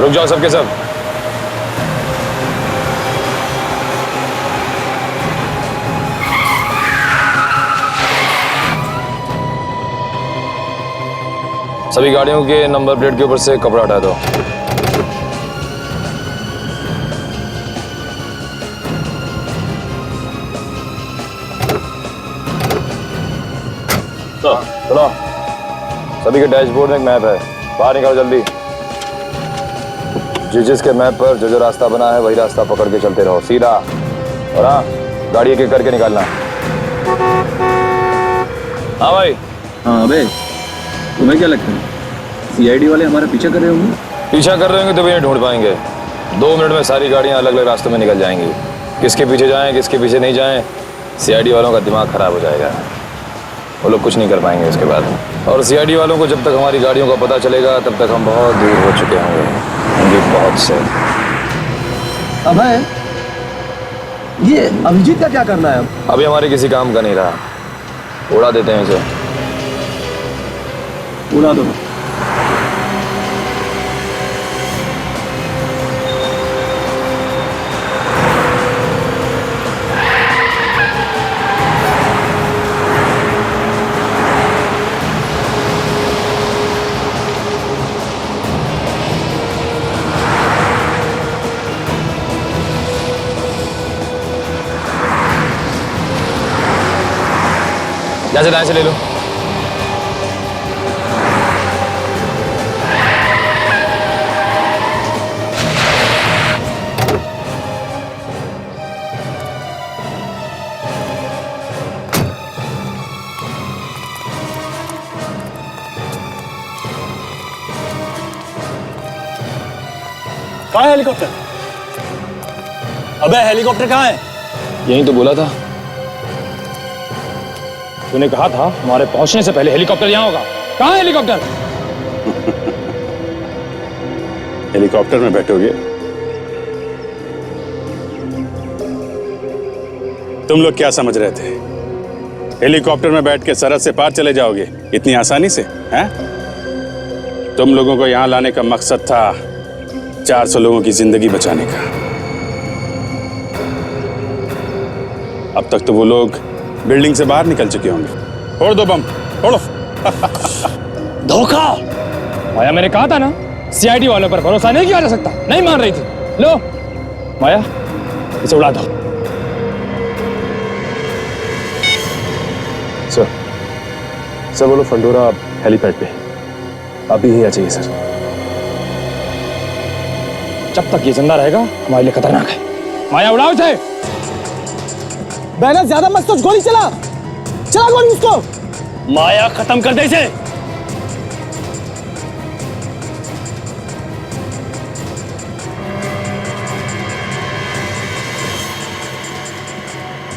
रुक जाओ सबके सब। सभी गाड़ियों के नंबर प्लेट के ऊपर से कपड़ा हटा दो। चलो, सभी के डैशबोर्ड में एक मैप है, बाहर निकालो जल्दी। जिसके मैप पर जो रास्ता बना है वही रास्ता पकड़ के चलते रहो सीधा। और हाँ, गाड़ी एक एक करके निकालना। हाँ भाई। हाँ अबे, तुम्हें क्या लगता है सीआईडी वाले हमारा पीछा कर रहे होंगे? पीछा कर रहे होंगे तो भी नहीं ढूंढ पाएंगे। 2 मिनट में सारी गाड़ियां अलग अलग रास्तों में निकल जाएंगी। किसके पीछे जाएं, किसके पीछे नहीं जाएं, सीआईडी वालों का दिमाग खराब हो जाएगा। वो लोग कुछ नहीं कर पाएंगे उसके बाद। और सीआईडी वालों को जब तक हमारी गाड़ियों का पता चलेगा तब तक हम बहुत दूर हो चुके होंगे, बहुत से। अबे, ये अभिजीत का क्या करना है? अभी हमारे किसी काम का नहीं रहा, उड़ा देते हैं इसे। उड़ा दो। जैसे दाएं से ले लो। कहाँ है हेलीकॉप्टर? अबे हेलीकॉप्टर कहाँ है? यही तो बोला था। तूने कहा था हमारे पहुंचने से पहले हेलीकॉप्टर यहाँ होगा। कहाँ है हेलीकॉप्टर? हेलीकॉप्टर में बैठोगे? तुम लोग क्या समझ रहे थे? हेलीकॉप्टर में बैठ के सरहद से पार चले जाओगे इतनी आसानी से? हैं? तुम लोगों को यहाँ लाने का मकसद था 400 लोगों की जिंदगी बचाने का। अब तक तो वो लोग बिल्डिंग से बाहर निकल चुके होंगे। फोड़ दो बम, फोड़ो। धोखा! माया, मैंने कहा था ना, सीआईडी वालों पर भरोसा नहीं किया जा सकता। नहीं मान रही थी। लो माया, इसे उड़ा दो। सर बोलो फंडोरा हेलीपैड पे अभी ही आ जाइए सर। जब तक ये जिंदा रहेगा हमारे लिए खतरनाक है। माया, उड़ाओ इसे। बैनर ज्यादा मत सोच, गोली चला गोली उसको। माया, खत्म कर दे इसे।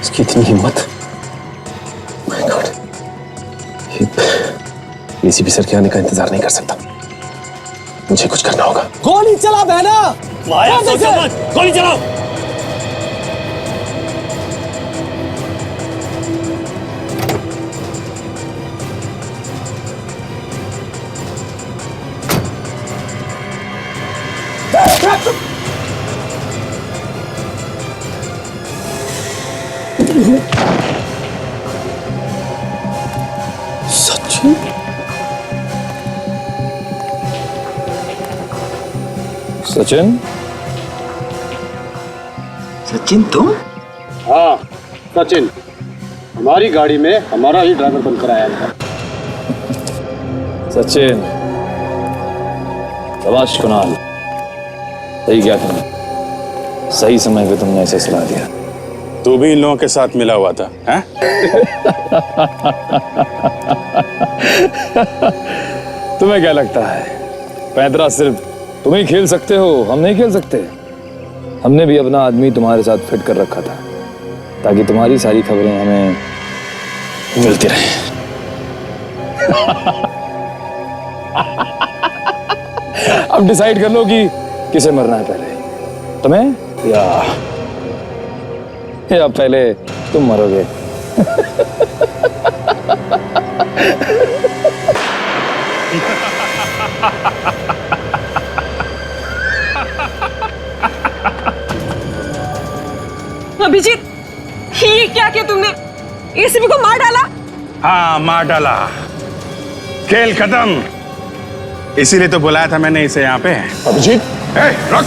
इसकी इतनी हिम्मत। माय गॉड, एसीपी सर के आने का इंतजार नहीं कर सकता। मुझे कुछ करना होगा। गोली चला बैनर। माया, सोचो मत, गोली चलाओ। सचिन? सचिन? सचिन तुम? हाँ सचिन, हमारी गाड़ी में हमारा ही ड्राइवर बनकर आया था। सचिन, शाबाश कुणाल, सही किया तुमने, सही समय पे तुमने ऐसे सलाह दिया। तू भी इन लोगों के साथ मिला हुआ था, हैं? तुम्हें क्या लगता है पैंतरा सिर्फ तुम ही खेल सकते हो, हम नहीं खेल सकते? हमने भी अपना आदमी तुम्हारे साथ फिट कर रखा था ताकि तुम्हारी सारी खबरें हमें मिलती रहें। अब डिसाइड कर लो कि किसे मरना है पहले, तुम्हें या पहले तुम मरोगे। अभिजीत, ये क्या किया तुमने? एसीपी को मार डाला? हाँ, मार डाला। खेल खत्म। इसीलिए तो बुलाया था मैंने इसे यहाँ पे। अभिजीत, रुक।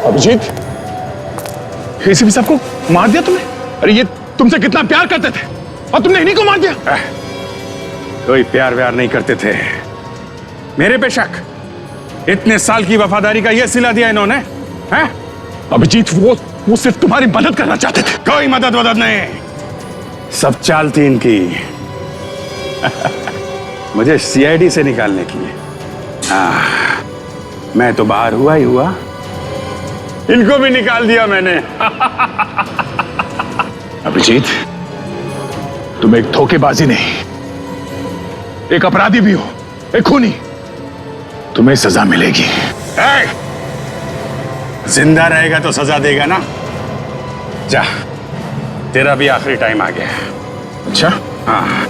अभिजीत, एसीपी साहब को मार दिया तुमने? अरे ये तुमसे कितना प्यार करते थे और तुमने इन्हीं को मार दिया। कोई प्यार व्यार नहीं करते थे। मेरे पे शक। इतने साल की वफादारी का ये सिला दिया इन्होंने, हैं? अभिजीत, वो सिर्फ तुम्हारी मदद करना चाहते थे। कोई मदद वदद नहीं, सब चाल थी इनकी। मुझे सीआईडी से निकालने की। मैं तो बाहर हुआ ही हुआ, इनको भी निकाल दिया मैंने। अभिजीत, तुम एक धोखेबाजी नहीं, एक अपराधी भी हो, एक खूनी। तुम्हें सजा मिलेगी। जिंदा रहेगा तो सजा देगा ना। जा, तेरा भी आखिरी टाइम आ गया। अच्छा? हाँ।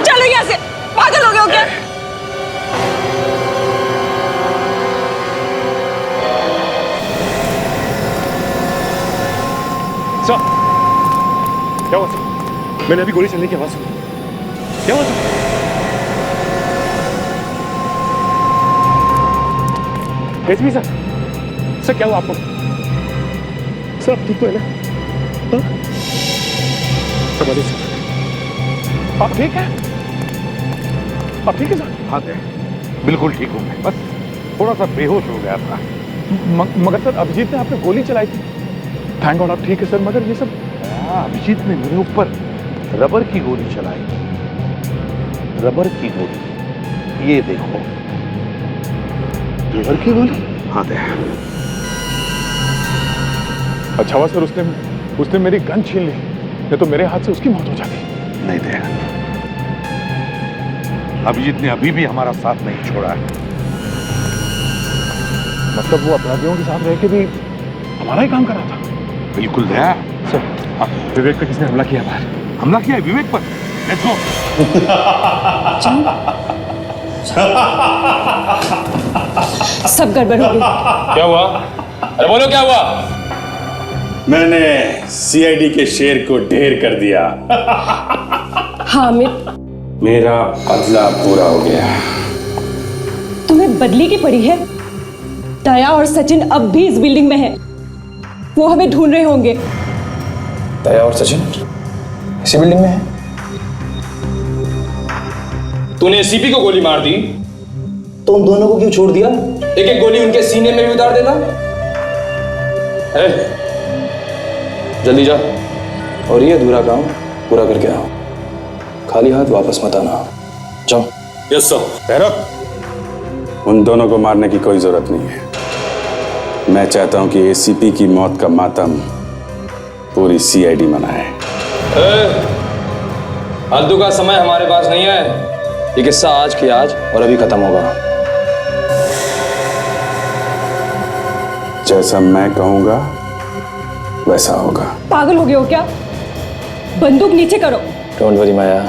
चलो यहाँ से, पागल हो गए हो क्या? सर, क्या हुआ सर? मैंने अभी गोली चलने की आवाज सुनी। क्या हुआ सर? एसपी सर, सर क्या हुआ आपको? सर आप ठीक तो है ना? हाँ? सर, आप ठीक है? आप ठीक है सर? हाँ बिल्कुल ठीक हूँ मैं, बस थोड़ा सा बेहोश हो गया था। मगर सर, अभिजीत ने आप पे गोली चलाई थी। थैंक गॉड आप ठीक है सर, मगर ये सब। अभिजीत ने मेरे ऊपर रबर की गोली चलाई। रबर की गोली, ये देखो। रबर की गोली? हाँ दे। अच्छा हुआ सर, उसने मेरी गन छीन ली, नहीं तो मेरे हाथ से उसकी मौत हो जाती। नहीं दे, अभिजीत ने अभी भी हमारा साथ नहीं छोड़ा है। मतलब वो अपराधियों के साथ रह के भी हमारा ही काम कर रहा था। बिल्कुल दया। सर, विवेक पे किसने हमला किया बाहर? हमला किया है विवेक पर। Let's go. सब गड़बड़ हो गई। क्या हुआ? अरे बोलो क्या हुआ? मैंने सीआईडी के शेर को ढेर कर दिया। हाँ अमित, मेरा बदला पूरा हो गया। तुम्हें बदली की पड़ी है। दया और सचिन अब भी इस बिल्डिंग में हैं। वो हमें ढूंढ रहे होंगे। दया और सचिन इसी बिल्डिंग में है? तूने एसीपी को गोली मार दी तो उन दोनों को क्यों छोड़ दिया? एक एक गोली उनके सीने में भी उतार देना। जल्दी जा और ये अधूरा काम पूरा करके आओ। खाली हाथ वापस मत आना। जाओ। Yes sir. उन दोनों को मारने की कोई जरूरत नहीं है। मैं चाहता हूं कि एसीपी की मौत का मातम पूरी सीआईडी मनाए। फालतू का समय हमारे पास नहीं है। ये किस्सा आज की आज और अभी खत्म होगा। जैसा मैं कहूंगा वैसा होगा। पागल हो गए हो क्या? बंदूक नीचे करो। डोंट वरी माया,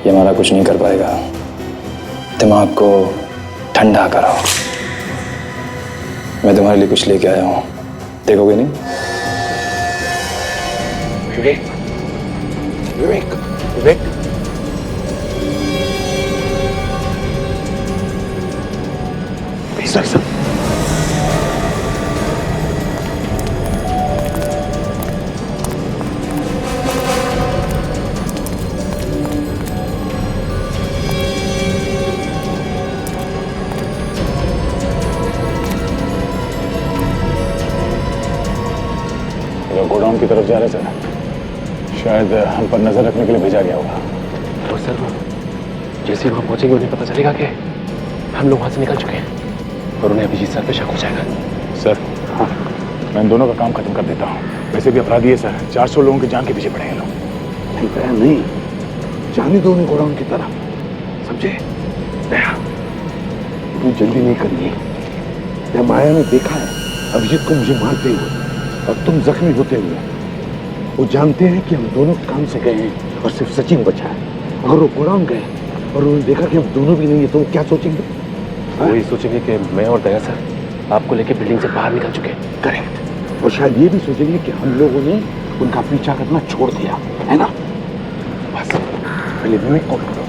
ये हमारा कुछ नहीं कर पाएगा। दिमाग को ठंडा करो। मैं तुम्हारे लिए कुछ लेके आया हूं, देखोगे नहीं? विवेक, विवेक, विवेक। सर सर, गोडाउन की तरफ जा रहे सर। शायद हम पर नजर रखने के लिए भेजा गया होगा। तो सर वो जैसे ही वहां पहुंचेंगे उन्हें पता चलेगा कि हम लोग वहां से निकल चुके हैं और उन्हें अभिजीत सर पे शक हो जाएगा। सर, हाँ, मैं इन दोनों का काम खत्म कर देता हूँ। वैसे भी अपराधी है सर, 400 लोगों की जान के पीछे पड़े हैं लोग। नहीं दया नहीं, जाने दो उन्हें गोडाउन की तरफ, समझे? दया तू जल्दी नहीं करिए। दया, माया ने देखा है अभिजीत को मुझे मारते हुए और तुम जख्मी होते हुए। वो जानते हैं कि हम दोनों काम से गए हैं और सिर्फ सचिन बचा है। अगर वो गोडाउन गए और उन्होंने देखा कि हम दोनों भी नहीं है तो वो क्या सोचेंगे? वही सोचेंगे कि मैं और दया सर आपको लेके बिल्डिंग से बाहर निकल चुके हैं। करेक्ट। और शायद ये भी सोचेंगे कि हम लोगों ने उनका पीछा करना छोड़ दिया है ना। बस पहले विवेक को पकड़ो।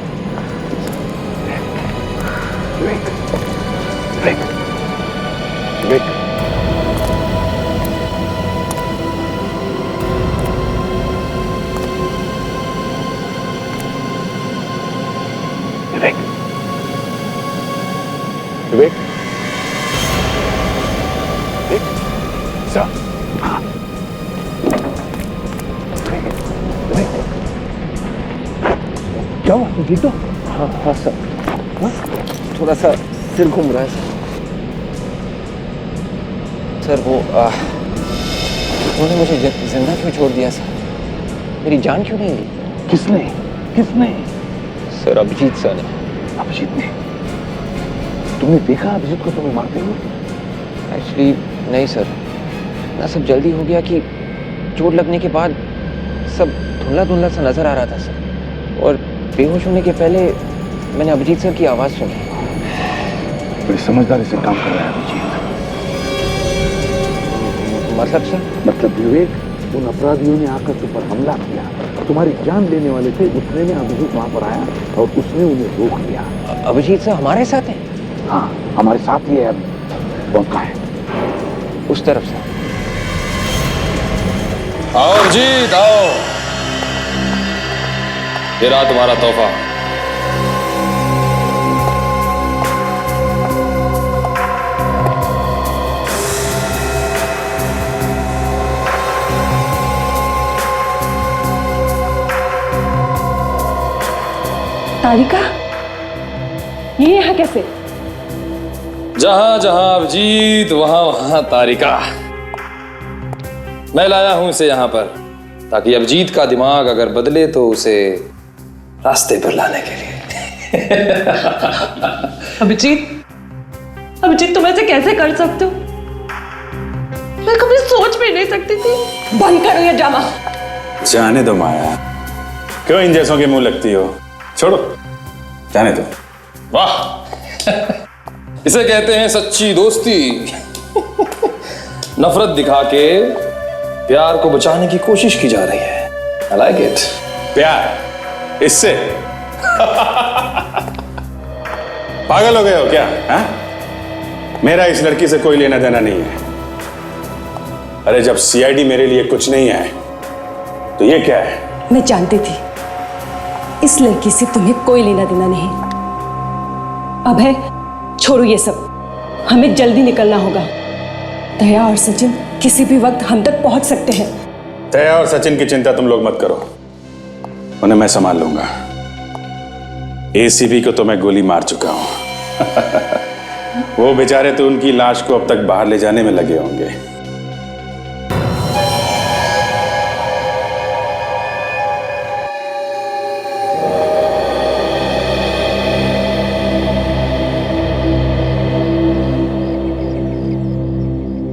विवेक विवेक विवेक विवेक विवेक सर। हाँ विवेक क्या हुआ, तुम ठीक हो? हाँ सर, थोड़ा सा सिर घूम रहा है सर। वो उन्होंने मुझे जिंदा क्यों छोड़ दिया सर? मेरी जान क्यों नहीं ली? किसने किसने? सर अभिजीत सर ने। अभिजीत ने? तुमने देखा अभिजीत को तुम्हें मारते हुए? एक्चुअली नहीं सर, ना सब जल्दी हो गया कि चोट लगने के बाद सब धुंधला धुंधला सा नजर आ रहा था सर। और बेहोश होने के पहले मैंने अभिजीत सर की आवाज़ सुनी। बड़ी समझदारी से काम कर रहा है अभिजीत। मतलब सर? मतलब विवेक, उन अपराधियों ने आकर तुम पर हमला किया, तुम्हारी जान लेने वाले थे, उतने में अभिजीत वहां पर आया और उसने उन्हें रोक लिया। अभिजीत सर हमारे साथ हैं? हाँ हमारे साथ ही है। कौन का है? उस तरफ से। आओ जीत आओ, ये रहा तुम्हारा तोहफा। तारिका, ये यहाँ कैसे? जहां जहां अभिजीत वहां वहां तारिका। मैं लाया हूं इसे यहां पर ताकि अभिजीत का दिमाग अगर बदले तो उसे रास्ते पर लाने के लिए। अभिजीत, अभिजीत तुम ऐसे कैसे कर सकते हो? मैं कभी सोच भी नहीं सकती थी। बंद करो ये ड्रामा। जाने दो माया, क्यों इन जैसों के मुंह लगती हो? छोड़ो, जाने दो। वाह, इसे कहते हैं सच्ची दोस्ती। नफरत दिखा के प्यार को बचाने की कोशिश की जा रही है। I like it। प्यार इससे? पागल हो गए हो क्या? हा? मेरा इस लड़की से कोई लेना देना नहीं है। अरे जब सीआईडी मेरे लिए कुछ नहीं है तो ये क्या है? मैं जानती थी इस लड़की से तुम्हें कोई लेना देना नहीं। अब है, छोड़ो ये सब, हमें जल्दी निकलना होगा। दया और सचिन किसी भी वक्त हम तक पहुंच सकते हैं। दया और सचिन की चिंता तुम लोग मत करो, उन्हें मैं संभाल लूंगा। एसीपी को तो मैं गोली मार चुका हूं। वो बेचारे तो उनकी लाश को अब तक बाहर ले जाने में लगे होंगे।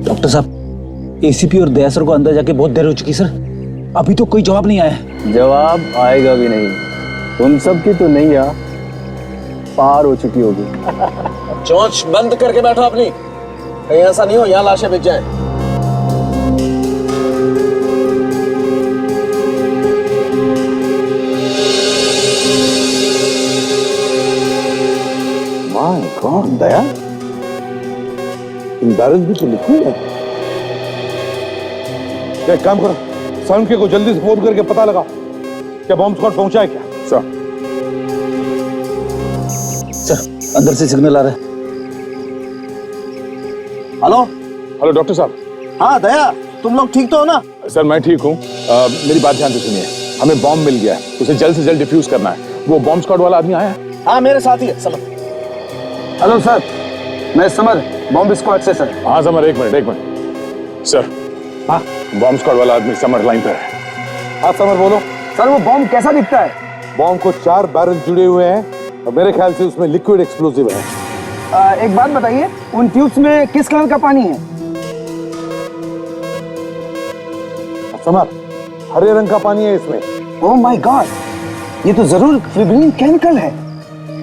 डॉक्टर साहब, एसीपी और दया सर को अंदर जाके बहुत देर हो चुकी सर, अभी तो कोई जवाब नहीं आया। जवाब आएगा भी नहीं। तुम सबकी तो नैया पार हो चुकी होगी। चोंच बंद करके बैठो अपनी, कहीं ऐसा नहीं हो यहाँ लाशें बिक जाए। My God Daya, in barrel भी तो लिखी है। क्या काम करो, साउंड के को जल्दी से फोन करके पता लगा क्या बॉम्ब स्क्वाड पहुंचा है क्या? सर अंदर से सिग्नल आ रहा है। हेलो हेलो डॉक्टर साहब। हाँ दया, तुम लोग ठीक तो हो ना? सर मैं ठीक हूँ, मेरी बात ध्यान से सुनिए। हमें बॉम्ब मिल गया है, उसे जल्द से जल्द डिफ्यूज करना है। वो बॉम्ब स्क्वाड वाला आदमी आया है? हाँ मेरे साथ ही है समर। हेलो सर, मैं समर, बॉम्ब स्क्वाड से सर। हाँ समर, एक मिनट सर। हाँ बॉम्ब स्क्वाड वाला आदमी समर लाइन पर है। हाँ समर बोलो। सर वो बॉम्ब कैसा दिखता है? बॉम्ब को 4 बैरल जुड़े हुए हैं और मेरे ख्याल से उसमें लिक्विड एक्सप्लोसिव है। एक बात बताइए, उन ट्यूब्स में किस कलर का पानी है? समर, हरे रंग का पानी है इसमें। ओह माय गॉड, ये तो जरूर फिब्रिलिन केमिकल है।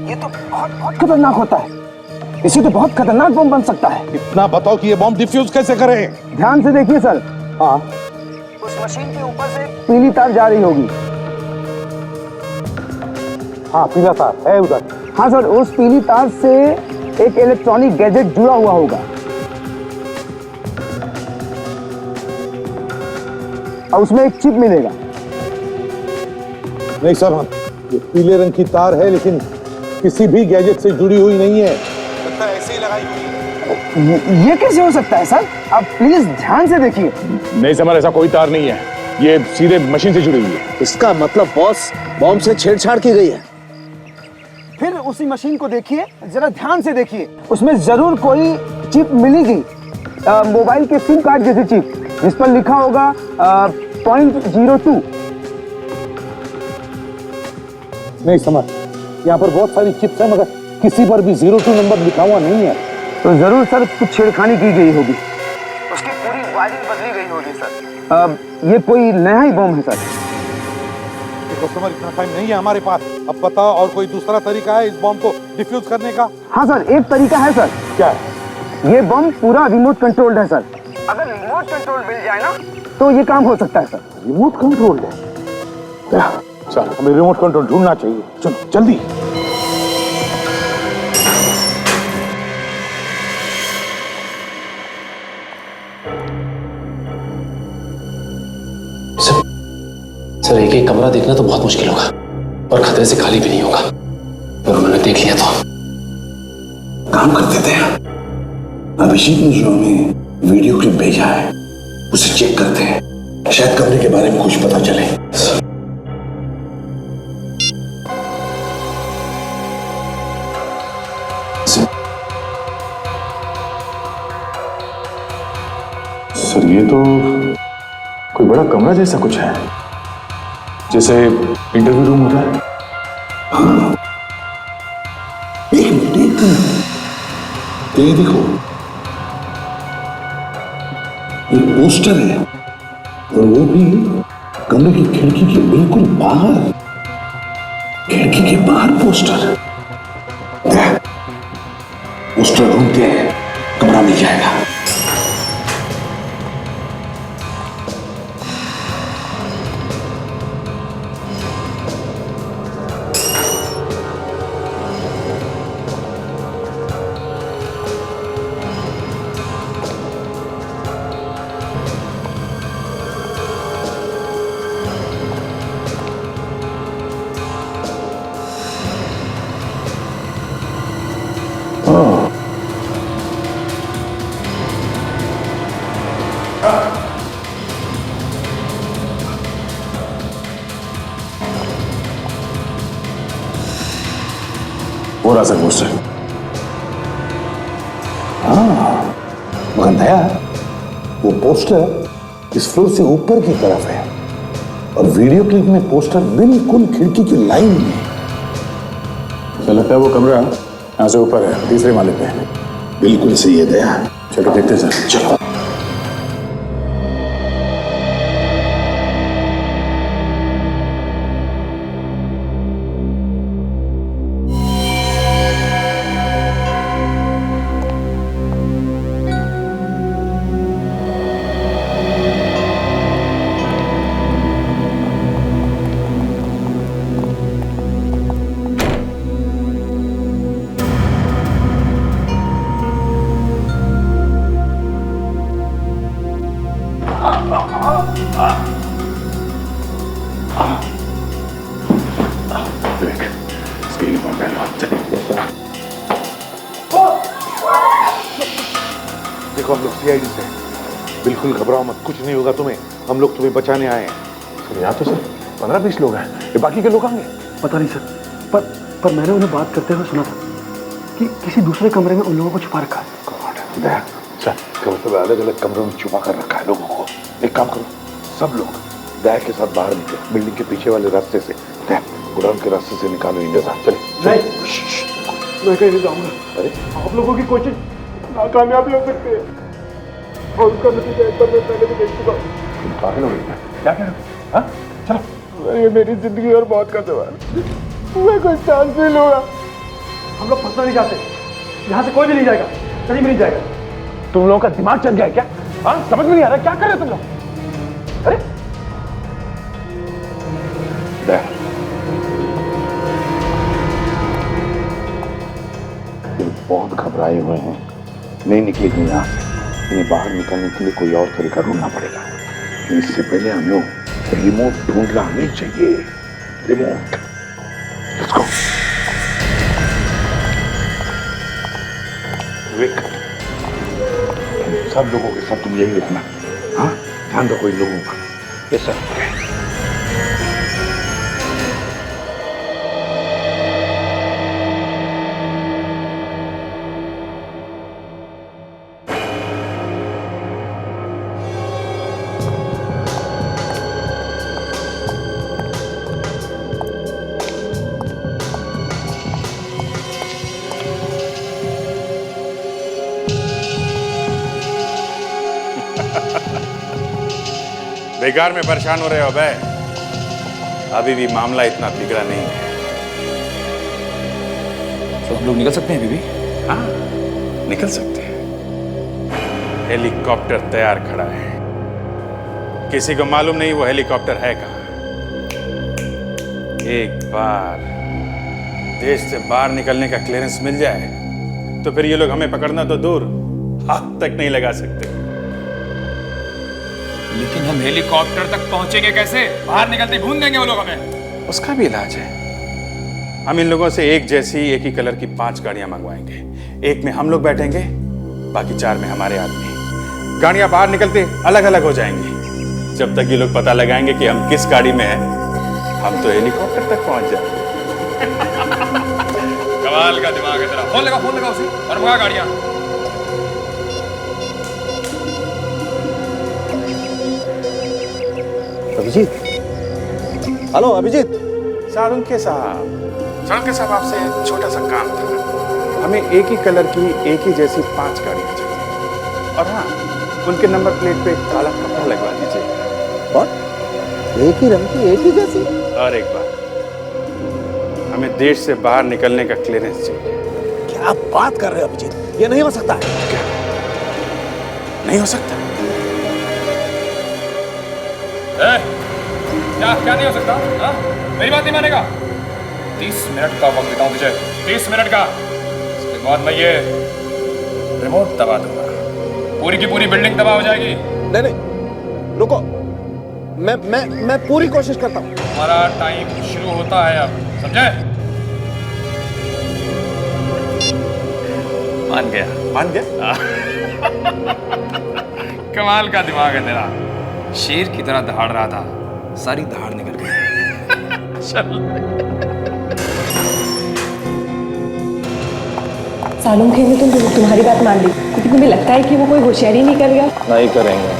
ये तो बहुत बहुत खतरनाक होता है। इसी तो बहुत खतरनाक बम बन सकता है। इतना बताओ कि ये बॉम्ब डिफ्यूज कैसे करें? ध्यान से देखिए सर। हाँ, उस मशीन के ऊपर से पीली तार जा रही होगी। हाँ, पीला तार है उधर। हाँ सर, उस पीली तार से एक इलेक्ट्रॉनिक गैजेट जुड़ा हुआ होगा और उसमें एक चिप मिलेगा। नहीं सर, ये पीले रंग की तार है लेकिन किसी भी गैजेट से जुड़ी हुई नहीं है। लगता है ऐसे ही लगाई हुई है। ये कैसे हो सकता है सर? आप प्लीज ध्यान से देखिए। नहीं समर, ऐसा कोई तार नहीं है, ये सीधे मशीन से जुड़ी हुई है। इसका मतलब बॉस बॉम्ब से छेड़छाड़ की गई है। फिर उसी मशीन को देखिए, जरा ध्यान से देखिए, उसमें जरूर कोई चिप मिलेगी, मोबाइल के सिम कार्ड जैसी चिप, जिस पर लिखा होगा 0.02। नहीं समझ, यहाँ पर बहुत सारी चिप्स है मगर किसी पर भी 02 नंबर लिखा हुआ नहीं है। तो जरूर सर कुछ छेड़खानी की गई होगी, उसकी पूरी वायरिंग बदली गई होगी सर। ये कोई नया ही बम है सर। देखो समझ, इतना टाइम नहीं है हमारे पास। अब बताओ और कोई दूसरा तरीका है इस बॉम्ब को डिफ्यूज करने का? हाँ सर, एक तरीका है सर। क्या है? ये बम पूरा रिमोट कंट्रोल्ड है सर। अगर रिमोट कंट्रोल मिल जाए ना तो ये काम हो सकता है सर। रिमोट कंट्रोल है? चल, हमें रिमोट कंट्रोल ढूंढना चाहिए। चलो जल्दी। सर एक एक कमरा देखना तो बहुत मुश्किल होगा और खतरे से खाली भी नहीं होगा। अगर उन्होंने देख लिया तो काम कर देते हैं। अभिषेक ने जो हमें वीडियो क्लिप भेजा है उसे चेक करते हैं, शायद कमरे के बारे में कुछ पता चले। सर ये तो कोई बड़ा कमरा जैसा कुछ है, जैसे इंटरव्यू रूम होता है। हाँ, एक मिनट, ये देखो, ये पोस्टर है और वो भी कमरे की खिड़की के बिल्कुल बाहर। खिड़की के बाहर पोस्टर। पोस्टर ढूंढते हैं, कमरा मिल जाएगा। हो रहा सर पोस्टर। हाँ, मगर दया, वो पोस्टर इस फ्लोर से ऊपर की तरफ है और वीडियो क्लिप में पोस्टर बिल्कुल खिड़की की लाइन में। मुझे लगता है वो कमरा यहाँ से ऊपर है, तीसरे माले पे है। बिल्कुल सही है दया। चलो देखते हैं सर। चलो। देखो हम लोग सीआईडी से हैं। बिल्कुल घबराओ मत, कुछ नहीं होगा तुम्हें। हम लोग तुम्हें बचाने आए हैं। सर यहाँ तो सर 15-20 लोग हैं, ये बाकी के लोग आएंगे? पता नहीं सर, पर मैंने उन्हें बात करते हुए सुना था कि किसी दूसरे कमरे में उन लोगों को छुपा रखा है। दया, सर मतलब अलग अलग कमरों में छुपा कर रखा है लोगों को। एक काम करो, सब लोग दया के साथ बाहर निकले, बिल्डिंग के पीछे वाले रास्ते से। दया, गोडाउन के रास्ते से निकालो इन्हें। चले। मैं कहीं नहीं जाऊंगा। अरे आप लोगों की कोशिश नाकामयाब हो सकती है और उसका नतीजा एक बार मैं पहले भी देख चुका हूँ। पागल हो गए क्या कह रहे हो? हाँ चलो। ये मेरी जिंदगी और मौत का सवाल, मैं कोई चांस नहीं लूंगा। हम लोग फंसना नहीं चाहते, यहाँ से कोई भी नहीं जाएगा, कहीं भी नहीं जाएगा। तुम लोगों का दिमाग चल गया है क्या? हाँ, समझ में नहीं आ रहा क्या कर रहे हो तुम लोग? अरे बहुत घबराए हुए हैं, नहीं निकलेगी यहाँ से। इन्हें बाहर निकलने के लिए कोई और तरीका ढूंढना पड़ेगा। इससे पहले हम लोग रिमोट ढूंढना नहीं चाहिए। Remote, let's go. विक, सब लोगों के साथ तुम यही रखना। हाँ, ध्यान रखो इन लोगों का। Yes sir. बेकार में परेशान हो रहे हो बे? अभी भी मामला इतना बिगड़ा नहीं है। तो हम लोग निकल सकते हैं अभी भी? हाँ, निकल सकते हैं। हेलीकॉप्टर तैयार खड़ा है। किसी को मालूम नहीं वो हेलीकॉप्टर है कहाँ। एक बार देश से बाहर निकलने का क्लियरेंस मिल जाए तो फिर ये लोग हमें पकड़ना तो दूर, हाथ तक नहीं लगा सकते। लेकिन हम हेलीकॉप्टर तक पहुंचेंगे कैसे? बाहर निकलते भून देंगे वो लोग हमें। उसका भी इलाज है। हम इन लोगों से एक जैसी एक ही कलर की 5 गाड़ियां मंगवाएंगे। एक में हम लोग बैठेंगे, बाकी 4 में हमारे आदमी। गाड़ियां बाहर निकलते अलग अलग हो जाएंगी। जब तक ये लोग पता लगाएंगे कि हम किस गाड़ी में हैं, हम तो हेलीकॉप्टर तक पहुंच जाएंगे। कमाल का दिमाग है तेरा। फोन लगा उसे और मंगा गाड़ियां। अभिजीत, हेलो अभिजीत। सारुंके साहब आपसे एक छोटा सा काम था। हमें एक ही कलर की एक ही जैसी 5 गाड़ियां चाहिए। और हाँ, उनके नंबर प्लेट पे काला कपड़ा लगवा दीजिए। और एक ही रंग की एक ही जैसी? और एक बात, हमें देश से बाहर निकलने का क्लियरेंस चाहिए। क्या आप बात कर रहे हो अभिजीत? ये नहीं हो सकता है। क्या नहीं हो सकता? क्या नहीं हो सकता? हाँ? मेरी बात नहीं मानेगा? 30 मिनट का वक्त देता हूं तुझे, 30 मिनट का। इसके बाद मैं ये रिमोट दबा दूंगा, पूरी की पूरी बिल्डिंग तबाह हो जाएगी। नहीं नहीं, रुको, मैं पूरी कोशिश करता हूँ। हमारा टाइम शुरू होता है अब, समझे? मान गया? कमाल का दिमाग है तेरा। शेर की तरह दहाड़ रहा था, सारी दहाड़ निकल गई। सालूम खेल में तुम्हारी बात मान ली, लेकिन तुम्हें लगता है कि वो कोई होशियारी नहीं करेगा? नहीं करेंगे,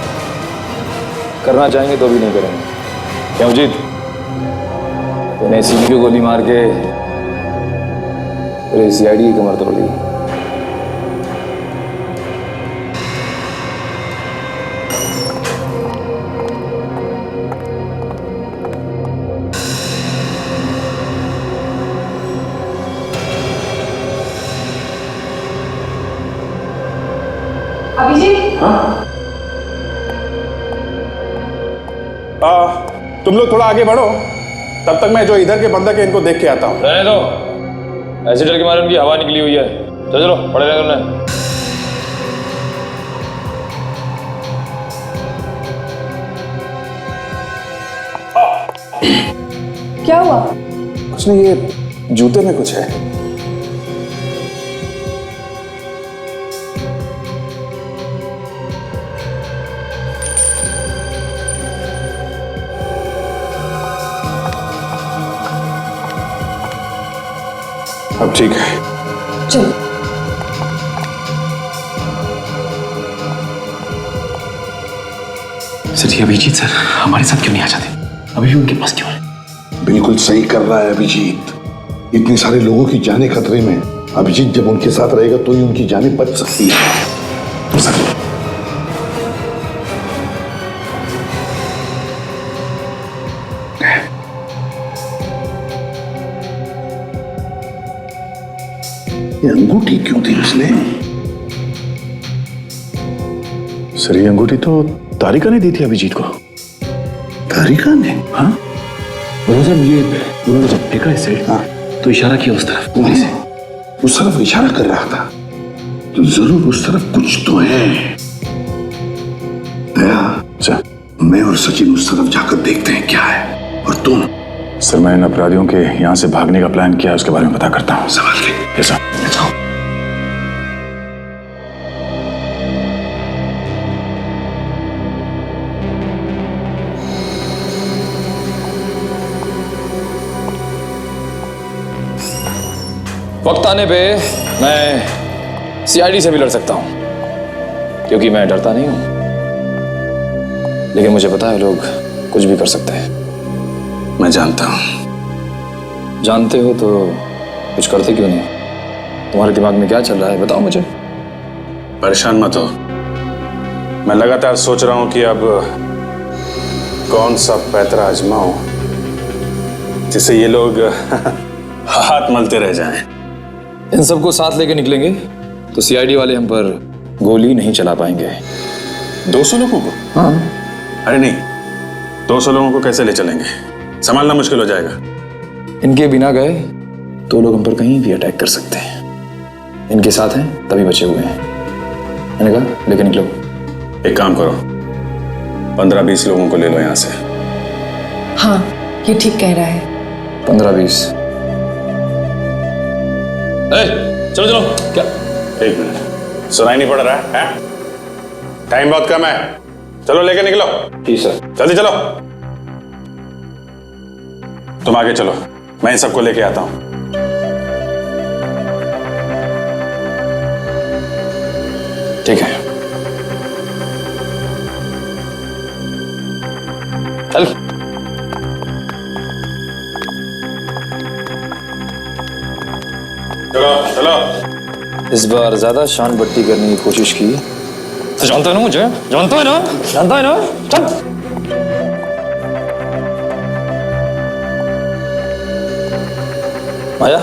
करना चाहेंगे तो भी नहीं करेंगे। क्यों जीत? तूने सीबी को गोली मार के पूरे सीआईडी की कमर तोड़ दी। तुम लोग थोड़ा आगे बढ़ो, तब तक मैं जो इधर के बंदक है इनको देख के आता हूँ। रहने दो, ऐसे डर के मारे उनकी हवा निकली हुई है। चलो पड़े रहे तुमने। क्या हुआ? कुछ नहीं, ये जूते में कुछ है। अब ठीक है। चलो। सर, ये अभिजीत सर हमारे साथ क्यों नहीं आ जाते? अभी भी उनके पास क्यों है? बिल्कुल सही कर रहा है अभिजीत। इतने सारे लोगों की जानें खतरे में। अभिजीत जब उनके साथ रहेगा तो ही उनकी जानें बच सकती है। सर, ये अंगूठी क्यों थी उसने? सर ये अंगूठी तो तारिका ने दी थी अभिजीत को। तारिका ने? हाँ सर, ये उन्होंने जब फेंका इसे, हाँ, तो इशारा किया उस तरफ उंगली से। उस तरफ इशारा कर रहा था तो जरूर उस तरफ कुछ तो है। दया, सर मैं और सचिन उस तरफ जाकर देखते हैं क्या है। और तुम? सर मैं इन अपराधियों के यहाँ से भागने का प्लान किया है, उसके बारे में पता करता हूँ। संभाल के। Yes sir. जाओ। वक्त आने पे मैं सीआईडी से भी लड़ सकता हूं, क्योंकि मैं डरता नहीं हूं। लेकिन मुझे पता है लोग कुछ भी कर सकते हैं। मैं जानता हूं। जानते हो तो कुछ करते क्यों नहीं? तुम्हारे दिमाग में क्या चल रहा है बताओ मुझे। परेशान मत हो, मैं लगातार सोच रहा हूं कि अब कौन सा पैतरा आजमाऊं जिससे ये लोग हाथ मलते रह जाएं। इन सबको साथ लेके निकलेंगे तो सीआईडी वाले हम पर गोली नहीं चला पाएंगे। 200 लोगों को? हाँ। अरे नहीं, 200 लोगों को कैसे ले चलेंगे? संभालना मुश्किल हो जाएगा। इनके बिना गए तो लोग हम पर कहीं भी अटैक कर सकते हैं। इनके साथ हैं तभी बचे हुए हैं। मैंने कहा लेके निकलो। एक काम करो, 15-20 लोगों को ले लो यहाँ से। हाँ ये ठीक कह रहा है। 15-20। चलो चलो। क्या? एक मिनट, सुनाई नहीं पड़ रहा है? टाइम बहुत कम है, चलो लेके निकलो। जी सर। जल्दी चलो। तुम आगे चलो, मैं इन सबको लेके आता हूं। ठीक है। चल। चलो चलो। इस बार ज्यादा शान बट्टी करने की कोशिश की तो जानता है ना मुझे, जानता है ना, जानता है ना। चल। माया,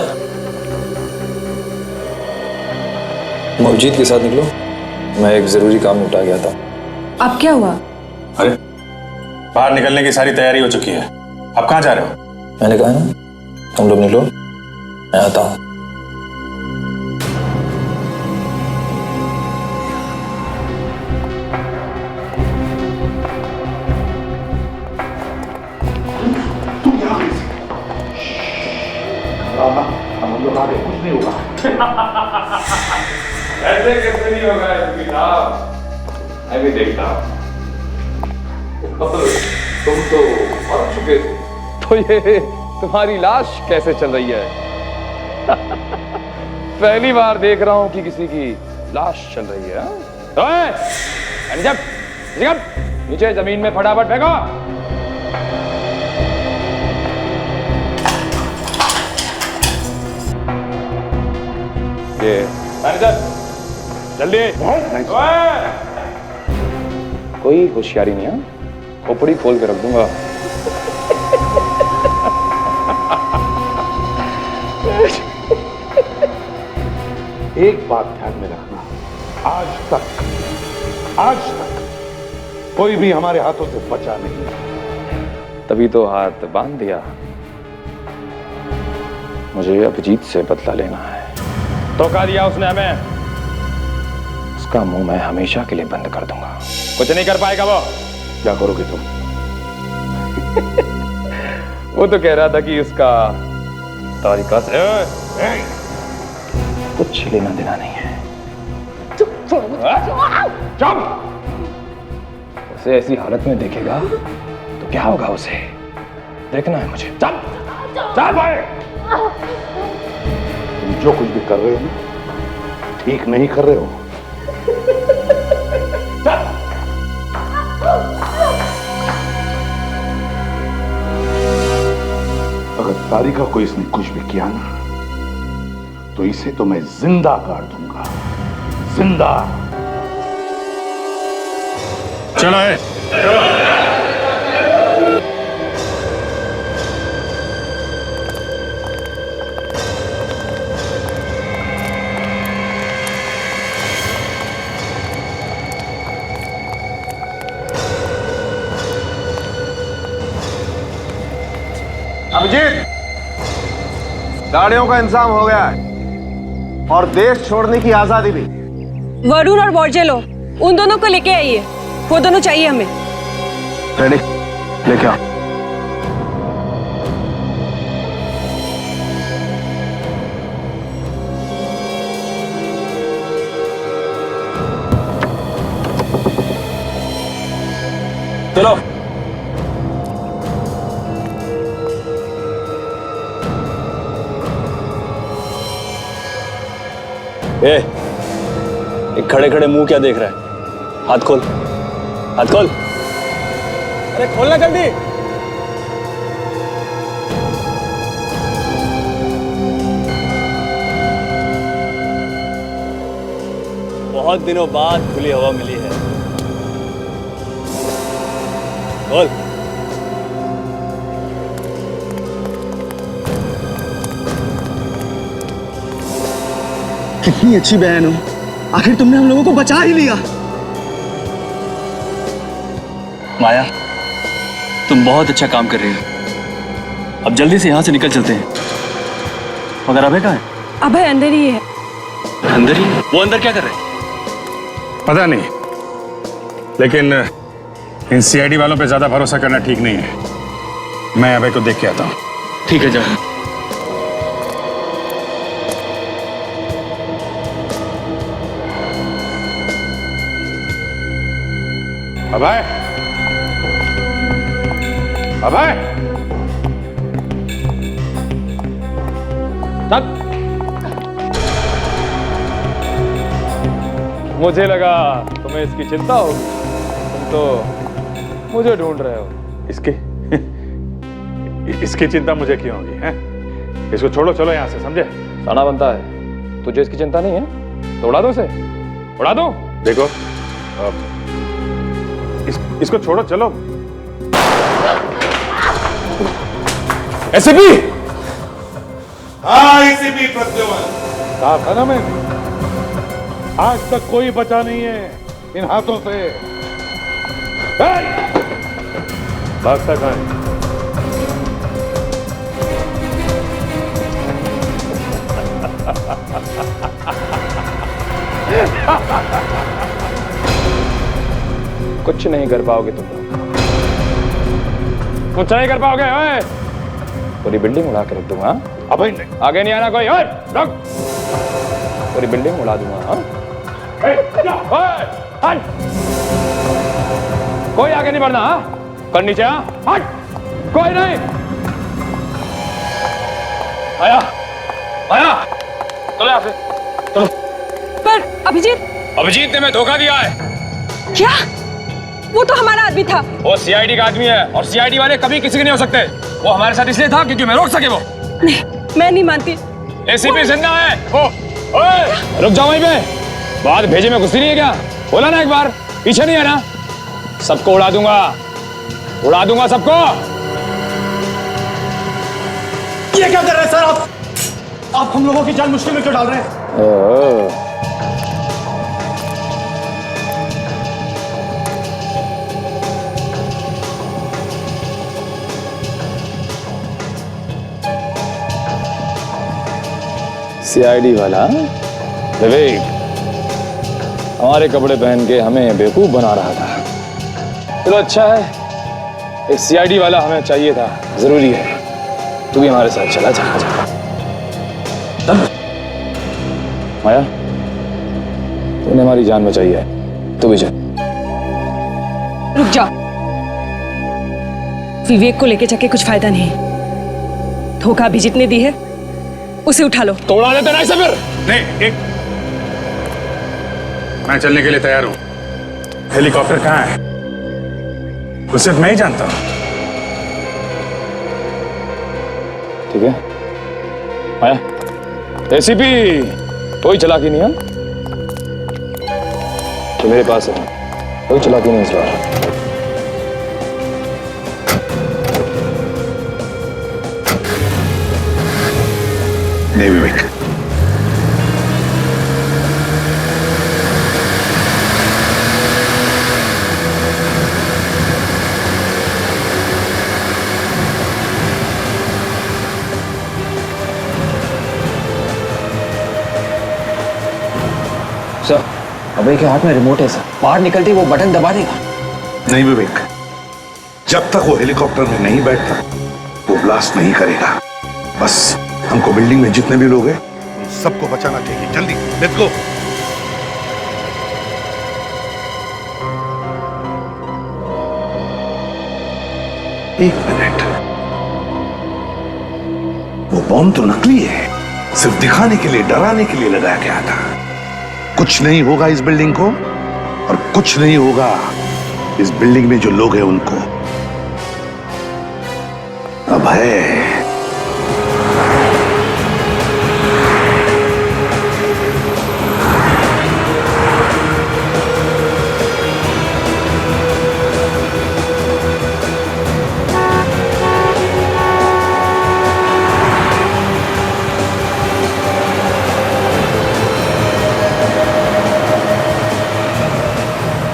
तुम अभिजीत के साथ निकलो, मैं एक जरूरी काम निपटा गया था। अब क्या हुआ? अरे बाहर निकलने की सारी तैयारी हो चुकी है, अब कहाँ जा रहे हो? मैंने कहा ना तुम लोग निकलो, मैं आता हूं। हम लोग आगे कुछ नहीं होगा। ऐसे कैसे नहीं होगा साहब, मैं भी देखता हूँ। तुम तो मर चुके थे, तो ये तुम्हारी लाश कैसे चल रही है? पहली बार देख रहा हूं कि किसी की लाश चल रही है। जब नीचे जमीन में फटाफट फेंको। ये मैनेजर जल्दी। कोई होशियारी नहीं है, खोपड़ी खोल के रख दूंगा। एक बात ध्यान में रखना, आज तक कोई भी हमारे हाथों से बचा नहीं। तभी तो हाथ बांध दिया। मुझे अभिजीत से बदला लेना है। धोखा दिया उसने हमें, उसका मुंह मैं हमेशा के लिए बंद कर दूंगा। कुछ नहीं कर पाएगा वो। क्या करोगे तुम? वो तो कह रहा था कि उसका तारिका से कुछ लेना देना नहीं है। चुप। उसे ऐसी हालत में देखेगा तो क्या होगा उसे देखना है मुझे। चल भाई। तुम जो कुछ भी कर रहे हो ना, ठीक नहीं कर रहे हो। अगर तारिका को इसने कुछ भी किया ना, तो इसे तो मैं जिंदा गाड़ दूंगा, जिंदा। चलो है। अभिजीत, गाड़ियों का इंतजाम हो गया है और देश छोड़ने की आजादी भी। वरुण और बोर्जेलो, उन दोनों को लेके आइए, वो दोनों चाहिए हमें। रेडी, लेके आओ। चलो। खड़े खड़े मुंह क्या देख रहा है? हाथ खोल, हाथ खोल। अरे खोलना जल्दी। बहुत दिनों बाद खुली हवा मिली है। खोल। कितनी अच्छी बहन हो, आखिर तुमने हम लोगों को बचा ही लिया। माया, तुम बहुत अच्छा काम कर रही हो। अब जल्दी से यहाँ से निकल चलते हैं। मगर अभय कहाँ है? अभय अंदर ही है। अंदर ही? वो अंदर क्या कर रहे हैं? पता नहीं, लेकिन इन सीआईडी वालों पे ज्यादा भरोसा करना ठीक नहीं है। मैं अभय को देख के आता हूँ। ठीक है, जाओ। अभय, अभय, मुझे लगा तुम्हें इसकी चिंता होगी, तुम तो मुझे ढूंढ रहे हो। इसकी चिंता मुझे क्यों होगी? हैं? इसको छोड़ो, चलो यहाँ से, समझे? साना बनता है, तुझे इसकी चिंता नहीं है तो उड़ा दो, उसे उड़ा दो। देखो, इसको छोड़ो, चलो। एसीपी। हाँ, एसीपी प्रद्युमन। कहा था ना मैं, आज तक कोई बचा नहीं है इन हाथों से। भागता कहाँ है? कुछ नहीं कर पाओगे तुम लोग, कुछ नहीं कर पाओगे। ओए, पूरी बिल्डिंग उड़ा के रख दूंगा। अब आगे नहीं आना कोई। ओए, रुक, पूरी बिल्डिंग उड़ा दूंगा। हाँ, हट, कोई आगे नहीं बढ़ना। हाँ, कर नीचे। हाँ, हट, कोई नहीं। आया, आया, चलो यहाँ से, चलो। पर अभिजीत, अभिजीत ने मैं धोखा दिया है। क्या? वो तो हमारा आदमी था। वो सीआईडी का आदमी है और सीआईडी वाले कभी किसी के नहीं हो सकते। वो हमारे साथ इसलिए था क्योंकि मैं रोक सके। वो नहीं, मैं नहीं मानती। एसीपी जिंदा है। ओए, रुक जाओ वहीं पे। बात भेजे में गुस्सी नहीं है क्या? बोला ना एक बार, पीछे नहीं है ना? सबको उड़ा दूंगा, उड़ा दूंगा सबको। ये क्या कर रहे हैं सर आप? आप हम लोगों की जान मुश्किल में क्यों डाल रहे हैं? सीआईडी वाला विवेक हमारे कपड़े पहन के हमें बेवकूफ बना रहा था। चलो अच्छा है, एक सीआईडी वाला हमें चाहिए था, जरूरी है। तू भी हमारे साथ चला जा। माया, तूने हमारी जान बचाई है, तू भी चल। रुक जा, विवेक को लेके जाके कुछ फायदा नहीं। धोखा अभिजीत ने दी है, उसे उठा लो। तो उड़ा देते ना इसे फिर। नहीं, एक मैं चलने के लिए तैयार हूं। हेलीकॉप्टर कहाँ है? उसे मैं ही जानता हूं। ठीक है माया, एसीपी कोई चालाकी नहीं है तो मेरे पास है, कोई चालाकी नहीं इस बार। नहीं विवेक, सर, अभय के हाथ में रिमोट है सर, बाहर निकलते ही वो बटन दबा देगा। नहीं विवेक, जब तक वो हेलीकॉप्टर में नहीं बैठता वो ब्लास्ट नहीं करेगा। बस हमको बिल्डिंग में जितने भी लोग हैं उन सबको बचाना चाहिए। जल्दी लेट्स गो। एक मिनट, वो बॉम्ब तो नकली है, सिर्फ दिखाने के लिए, डराने के लिए लगाया गया था। कुछ नहीं होगा इस बिल्डिंग को और कुछ नहीं होगा इस बिल्डिंग में जो लोग हैं उनको। अभय,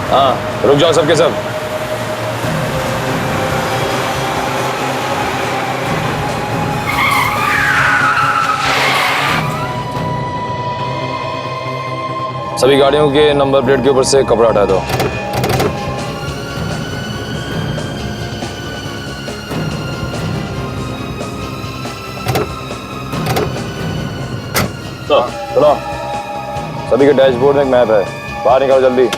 हाँ, रुक जाओ सबके सब। सभी गाड़ियों के नंबर प्लेट के ऊपर से कपड़ा हटा दो। चलो, सभी के डैशबोर्ड में एक मैप है, बाहर निकालो जल्दी।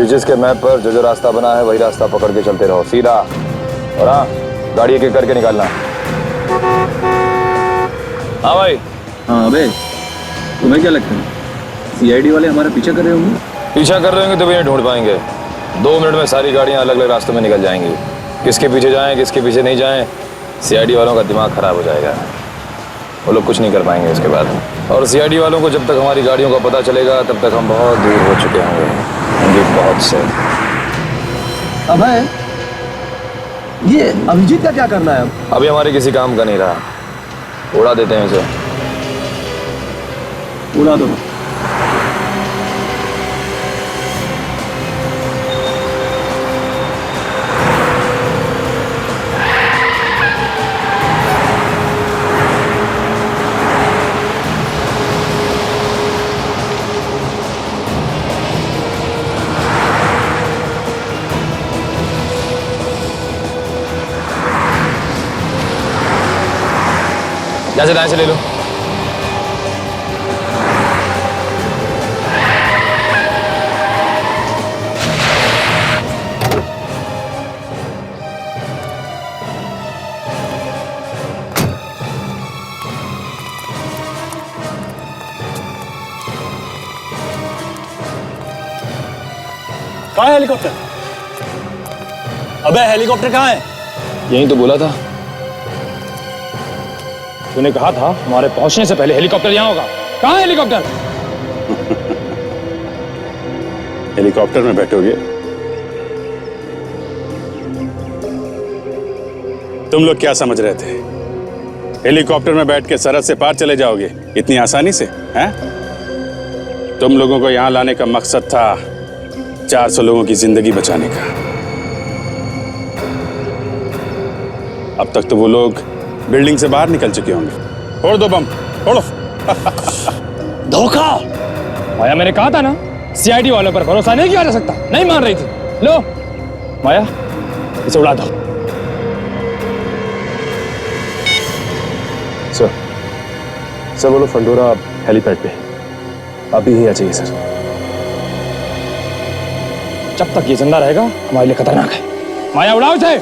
जिसके मैप पर जो रास्ता बना है वही रास्ता पकड़ के चलते रहो, सीधा। और हाँ, गाड़ी एक एक करके निकालना। हाँ भाई। हाँ अबे, तुम्हें क्या लगता है सीआईडी वाले हमारा पीछा कर रहे होंगे? पीछा कर रहे होंगे तो भी नहीं ढूंढ पाएंगे। 2 मिनट में सारी गाड़ियां अलग अलग रास्तों में निकल जाएंगी। किसके पीछे जाएं, किसके पीछे नहीं जाएं, सीआईडी वालों का दिमाग खराब हो जाएगा। वो लोग कुछ नहीं कर पाएंगे उसके बाद। और सीआईडी वालों को जब तक हमारी गाड़ियों का पता चलेगा तब तक हम बहुत दूर हो चुके होंगे, बहुत से। अभय, ये अभिजीत का क्या करना है? अभी हमारे किसी काम का नहीं रहा, उड़ा देते हैं इसे। उड़ा दो। जैसे दाएं से ले लो। कहाँ है हेलीकॉप्टर? अबे हेलीकॉप्टर कहाँ है? यही तो बोला था। तूने कहा था हमारे पहुंचने से पहले हेलीकॉप्टर यहाँ होगा। कहाँ है हेलीकॉप्टर? हेलीकॉप्टर में बैठोगे? तुम लोग क्या समझ रहे थे? हेलीकॉप्टर में बैठ के सरहद से पार चले जाओगे इतनी आसानी से? हैं? तुम लोगों को यहां लाने का मकसद था 400 लोगों की जिंदगी बचाने का। अब तक तो वो लोग बिल्डिंग से बाहर निकल चुके होंगे। फोड़ दो बम, फोड़ो। धोखा! माया, मैंने कहा था ना, सीआईडी वालों पर भरोसा नहीं किया जा सकता। नहीं मान रही थी। लो माया, इसे उड़ा दो। सर बोलो फंडोरा हेलीपैड पे अभी ही आ जाइए सर। जब तक ये जिंदा रहेगा हमारे लिए खतरनाक है। माया, उड़ाओ इसे।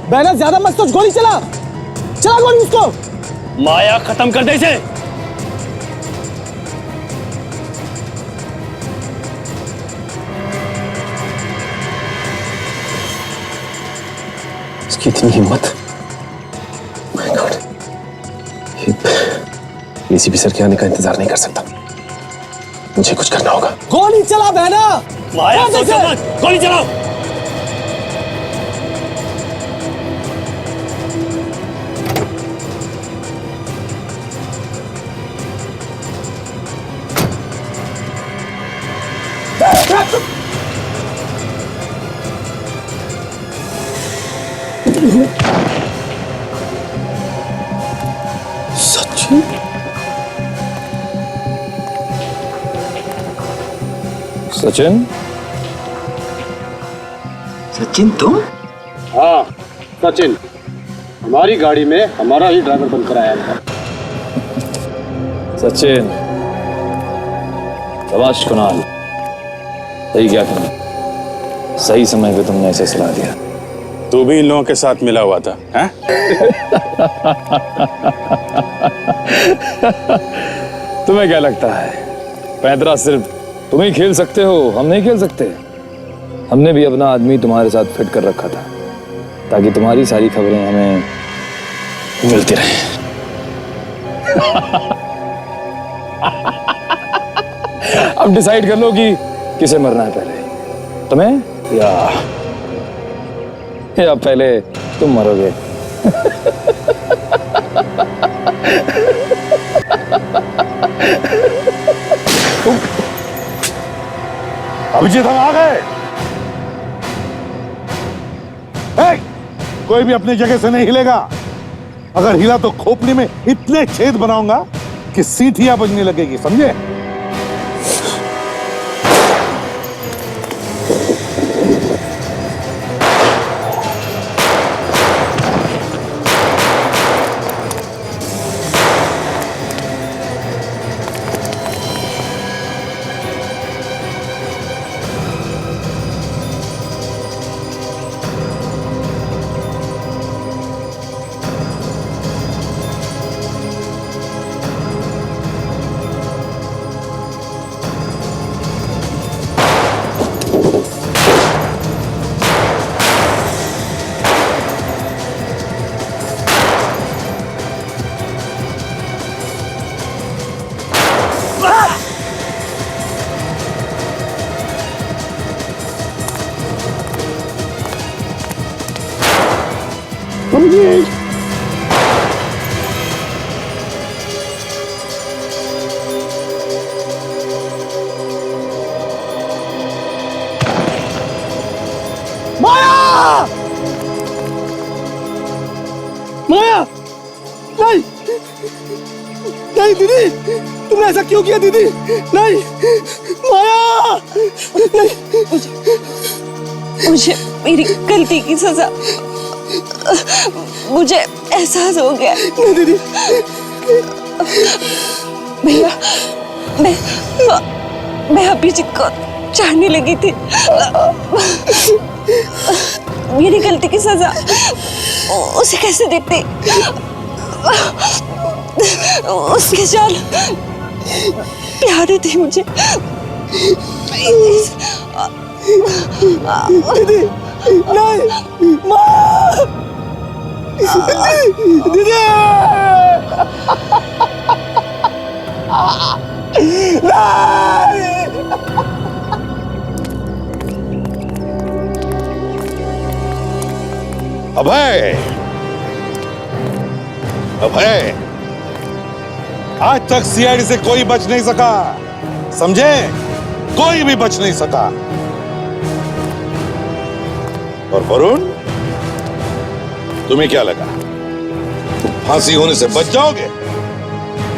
बैनर ज्यादा मत सोच, गोली चला गोली उसको। माया, खत्म कर दे इसे। इसकी इतनी हिम्मत! माय गॉड, एसीपी सर के आने का इंतजार नहीं कर सकता। मुझे कुछ करना होगा। गोली चला बैनर। माया, सोचो मत, गोली चलाओ। सचिन, सचिन, सचिन तुम? हाँ सचिन, हमारी गाड़ी में हमारा ही ड्राइवर बनकर आया था। सचिन, शाबाश कुणाल, सही क्या तुमने, सही समय पे तुमने ऐसे सलाह दिया। तू भी इन लोगों के साथ मिला हुआ था, हैं? तुम्हें क्या लगता है पैंतरा सिर्फ तुम ही खेल सकते हो, हम नहीं खेल सकते? हमने भी अपना आदमी तुम्हारे साथ फिट कर रखा था ताकि तुम्हारी सारी खबरें हमें मिलती रहें। अब डिसाइड कर लो कि किसे मरना है पहले, तुम्हें या पहले तुम मरोगे। अभिजीत, हम आ गए। कोई भी अपनी जगह से नहीं हिलेगा। अगर हिला तो खोपड़ी में इतने छेद बनाऊंगा कि सीटियां बजने लगेगी, समझे? माया! नहीं! नहीं दीदी! तुमने ऐसा क्यों किया दीदी? नहीं! माया! नहीं! मुझे मेरी गलती की सजा, मुझे एहसास हो गया। नहीं दीदी! भैया, मैं अभिजीत को चाहने लगी थी। मेरी गलती की सजा उसे कैसे देती? उसके चाल प्यारे थे मुझे। दीदी! नहीं! माँ! दीदी! अभय! अभय! आज तक सीआईडी से कोई बच नहीं सका, समझे? कोई भी बच नहीं सका। और वरुण, तुम्हें क्या लगा फांसी होने से बच जाओगे?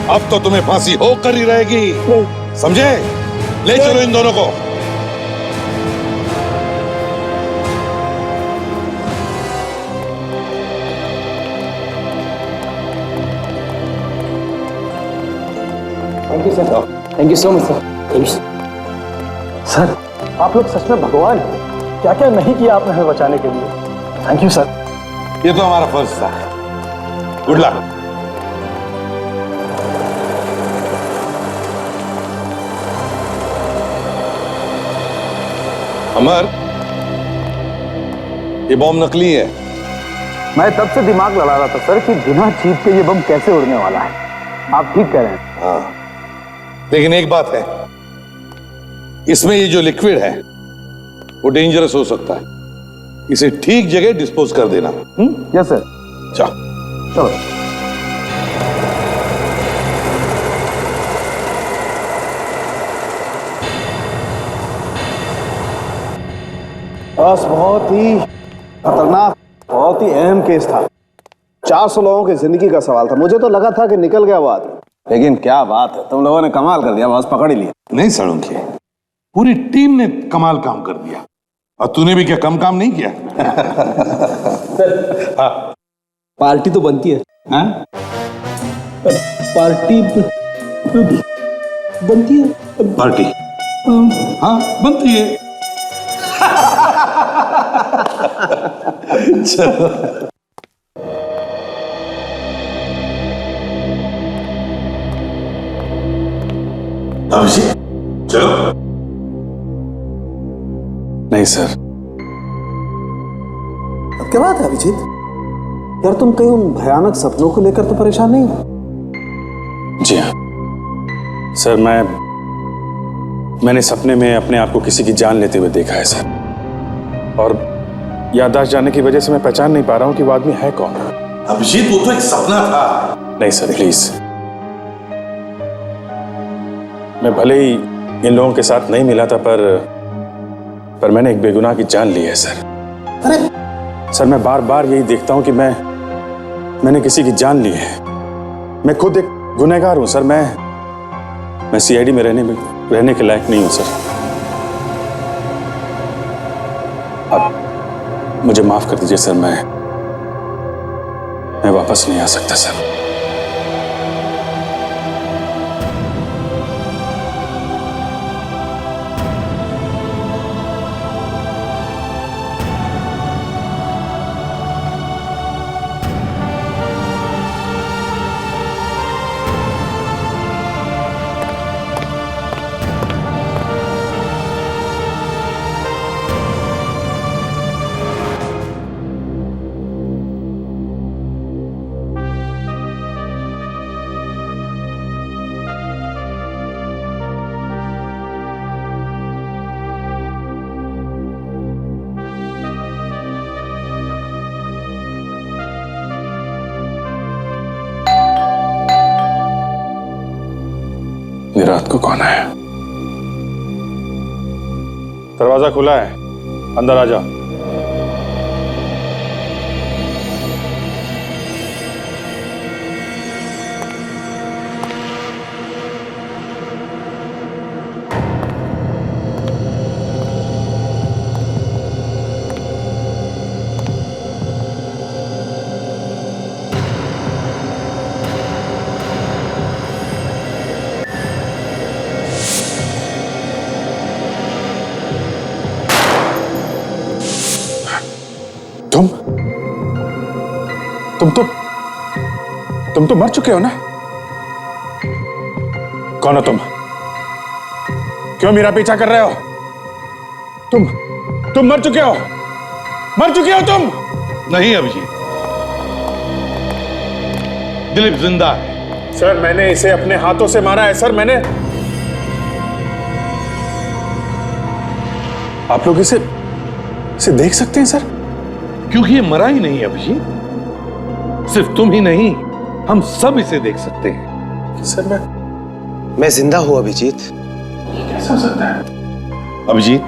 अब तो तुम्हें फांसी होकर ही रहेगी, समझे? ले चलो इन दोनों को। Thank you sir, thank you so much sir. Sir, आप लोग सच में भगवान हैं। क्या क्या नहीं किया आपने हमें बचाने के लिए। Thank you sir. ये तो हमारा फर्ज था। Good luck. अमर, ये बम नकली है। मैं तब से दिमाग लड़ा रहा था सर कि बिना चीज के ये बम कैसे उड़ने वाला है। आप ठीक कह रहे हैं। हाँ, लेकिन एक बात है, इसमें ये जो लिक्विड है वो डेंजरस हो सकता है। इसे ठीक जगह डिस्पोज कर देना। Yes sir. चलो। बस बहुत ही खतरनाक, बहुत ही अहम केस था। 400 लोगों की जिंदगी का सवाल था। मुझे तो लगा था कि निकल गया वो आदमी, लेकिन क्या बात है, तुम लोगों ने कमाल कर दिया, बस पकड़ ही लिया। नहीं सड़ूंगी, पूरी टीम ने कमाल काम कर दिया और तूने भी क्या कम काम नहीं किया। हाँ। पार्टी तो बनती है। हाँ? पार्टी बनती है। पार्टी हाँ बनती है। चलो अभिषेक चलो। नहीं सर। क्या बात है अभिजीत? यार तुम कहीं उन भयानक सपनों को लेकर तो परेशान नहीं हो? जी हाँ सर, मैंने सपने में अपने आप को किसी की जान लेते हुए देखा है सर, और याददाश्त जाने की वजह से मैं पहचान नहीं पा रहा हूं कि वो आदमी है कौन। अभिजीत वो तो एक सपना था। नहीं सर प्लीज, मैं भले ही इन लोगों के साथ नहीं मिला था पर मैंने एक बेगुनाह की जान ली है सर। अरे सर मैं बार बार यही देखता हूं कि मैंने किसी की जान ली है। मैं खुद एक गुनहगार हूं सर। मैं सीआईडी में रहने के लायक नहीं हूं सर। अब मुझे माफ कर दीजिए सर, मैं वापस नहीं आ सकता सर। ये रात को कौन है? दरवाजा खुला है, अंदर आ जा। तुम तो मर चुके हो ना? कौन हो तुम? क्यों मेरा पीछा कर रहे हो? तुम मर चुके हो? मर चुके हो तुम? नहीं अभिजीत, दिलीप जिंदा है। सर मैंने इसे अपने हाथों से मारा है सर। मैंने आप लोग इसे देख सकते हैं सर? क्योंकि ये मरा ही नहीं अभिजीत। सिर्फ तुम ही नहीं, हम सब इसे देख सकते हैं। सर मैं जिंदा हूं अभिजीत। कैसा हो सकता है? अभिजीत,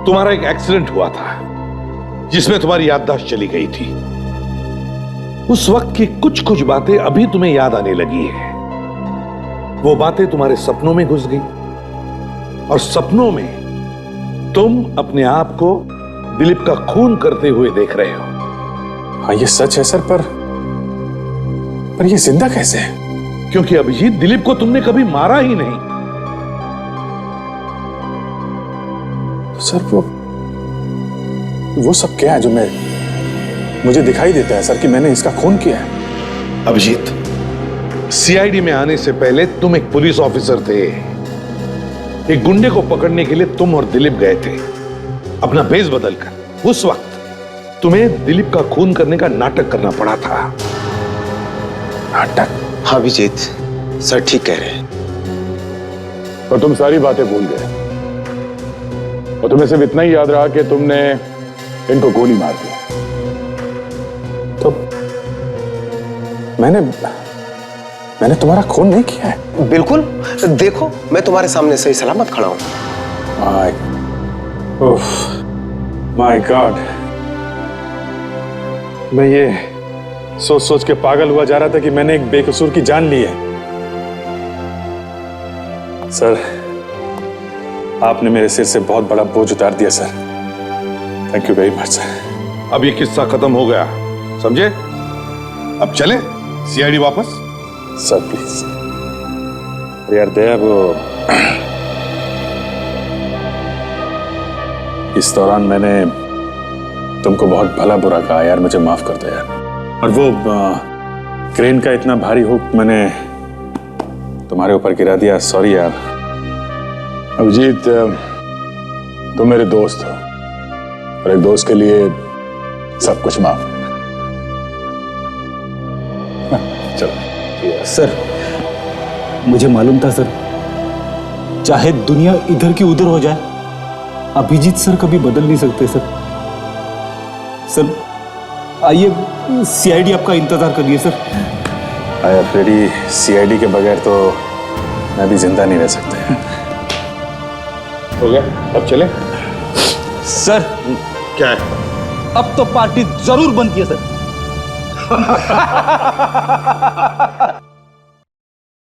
तुम्हारा एक एक्सीडेंट हुआ था जिसमें तुम्हारी याददाश्त चली गई थी। उस वक्त की कुछ बातें अभी तुम्हें याद आने लगी है। वो बातें तुम्हारे सपनों में घुस गई और सपनों में तुम अपने आप को दिलीप का खून करते हुए देख रहे हो। हाँ ये सच है सर, पर ये जिंदा कैसे है? क्योंकि अभिजीत, दिलीप को तुमने कभी मारा ही नहीं। तो सर वो सब क्या है जो मुझे दिखाई देता है सर कि मैंने इसका खून किया है? अभिजीत, सीआईडी में आने से पहले तुम एक पुलिस ऑफिसर थे। एक गुंडे को पकड़ने के लिए तुम और दिलीप गए थे अपना भेष बदलकर। उस वक्त तुम्हें दिलीप का खून करने का नाटक करना पड़ा था। नाटक? हाँ अभिजीत, सर ठीक कह रहे हैं। और तुम सारी बातें भूल गए और तुम्हें सिर्फ इतना ही याद रहा कि तुमने इनको गोली मार दी। तो मैंने तुम्हारा खून नहीं किया है। बिल्कुल, देखो मैं तुम्हारे सामने सही सलामत खड़ा हूं। माय गॉड, मैं ये सोच के पागल हुआ जा रहा था कि मैंने एक बेकसूर की जान ली है। सर आपने मेरे सिर से बहुत बड़ा बोझ उतार दिया sir. Thank you very much sir. अब ये किस्सा खत्म हो गया, समझे? अब चले सीआईडी वापस। Sir please. यार दया, वो इस दौरान मैंने तुमको बहुत भला बुरा कहा यार, मुझे माफ कर दो यार। और वो क्रेन का इतना भारी हुक मैंने तुम्हारे ऊपर गिरा दिया, सॉरी यार। अभिजीत, तुम मेरे दोस्त हो और एक दोस्त के लिए सब कुछ माफ। चलो। सर, मुझे मालूम था सर, चाहे दुनिया इधर की उधर हो जाए, अभिजीत सर कभी बदल नहीं सकते सर। सर आइए, सीआईडी आपका इंतजार कर रही है sir. I am ready. CID के बगैर तो मैं भी जिंदा नहीं रह सकता। हो गया, अब चले। सर क्या है? अब तो पार्टी जरूर बनती है सर।